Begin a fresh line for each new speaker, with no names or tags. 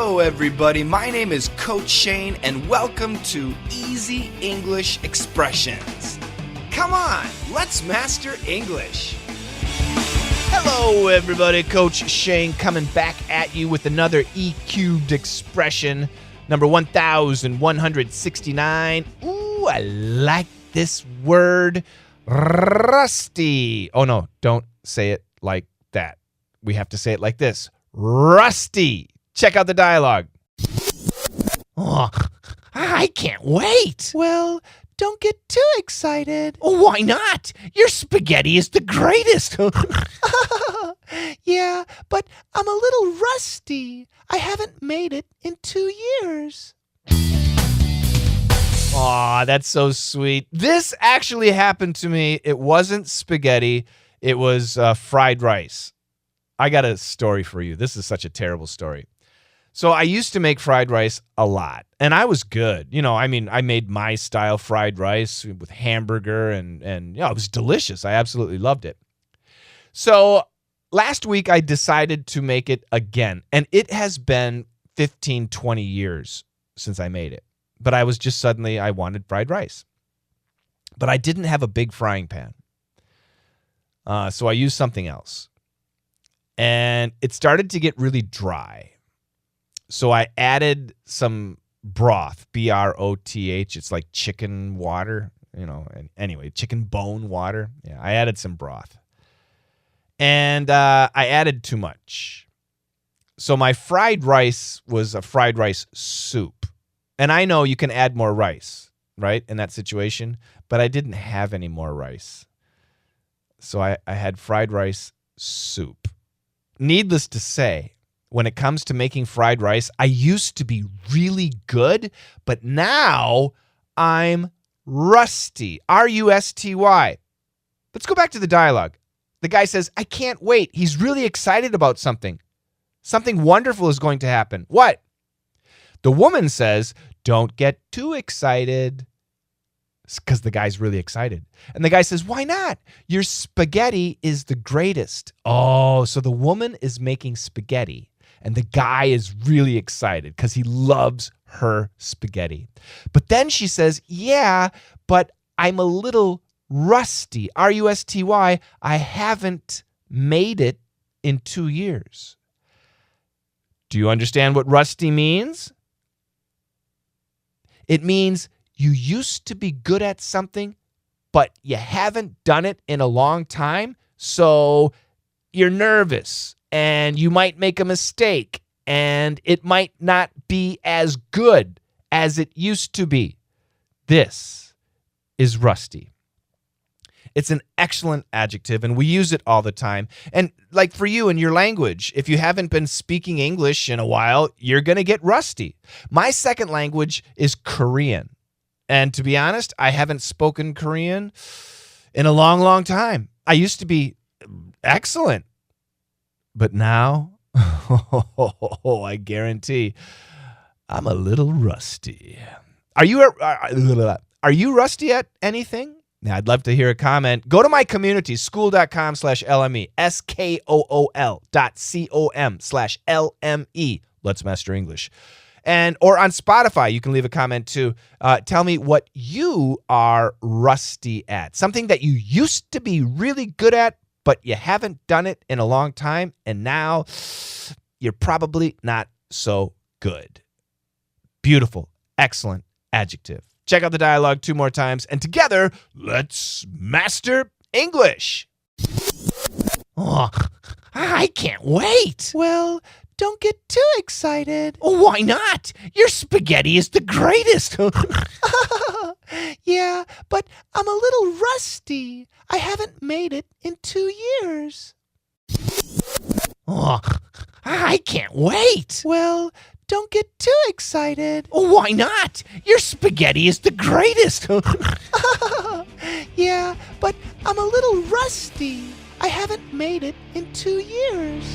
Hello, everybody. My name is Coach Shane, and welcome to Easy English Expressions. Come on, let's master English.
Hello, everybody. Coach Shane coming back at you with another E-cubed expression, number 1169. Ooh, I like this word, rusty. Oh, no, don't say it like that. We have to say it like this, rusty. Check out the dialogue. Oh, I can't wait. Well, don't get too excited. Oh, why not? Your spaghetti is the greatest. Yeah, but I'm a little rusty. I haven't made it in 2 years. Aw, that's so sweet. This actually happened to me. It wasn't spaghetti. It was fried rice. I got a story for you. This is such a terrible story. So I used to make fried rice a lot, and I was good. You know, I mean, I made my style fried rice with hamburger, and you know, it was delicious. I absolutely loved it. So last week I decided to make it again, and it has been 15, 20 years since I made it. But I was just suddenly, I wanted fried rice. But I didn't have a big frying pan. So I used something else. And it started to get really dry. So I added some broth, B-R-O-T-H. It's like chicken water, you know. And anyway, chicken bone water. Yeah, I added some broth. And I added too much. So my fried rice was a fried rice soup. And I know you can add more rice, right, in that situation. But I didn't have any more rice. So I had fried rice soup. Needless to say, when it comes to making fried rice, I used to be really good, but now I'm rusty. R-U-S-T-Y. Let's go back to the dialogue. The guy says, I can't wait. He's really excited about something. Something wonderful is going to happen. What? The woman says, don't get too excited. Because the guy's really excited. And the guy says, why not? Your spaghetti is the greatest. Oh, so the woman is making spaghetti. And the guy is really excited because he loves her spaghetti. But then she says, yeah, but I'm a little rusty. R-U-S-T-Y. I haven't made it in 2 years. Do you understand what rusty means? It means you used to be good at something, but you haven't done it in a long time, so you're nervous, and you might make a mistake, and it might not be as good as it used to be. This is rusty. It's an excellent adjective, and we use it all the time. And like for you in your language, if you haven't been speaking English in a while, you're going to get rusty. My second language is Korean. And to be honest, I haven't spoken Korean in a long, long time. I used to be excellent. But now, I guarantee I'm a little rusty. Are you rusty at anything? Now, I'd love to hear a comment. Go to my community, school.com/LME, SKOOL.com/LME. Let's Master English. Or on Spotify, you can leave a comment too. Tell me what you are rusty at. Something that you used to be really good at, but you haven't done it in a long time, and now you're probably not so good. Beautiful, excellent adjective. Check out the dialogue 2 more times, and together, let's master English. Oh, I can't wait. Well, don't get too excited. Oh, why not? Your spaghetti is the greatest. Yeah, but I'm a little rusty. I haven't made it in 2 years. Oh, I can't wait. Well, don't get too excited. Oh, why not? Your spaghetti is the greatest. Yeah, but I'm a little rusty. I haven't made it in 2 years.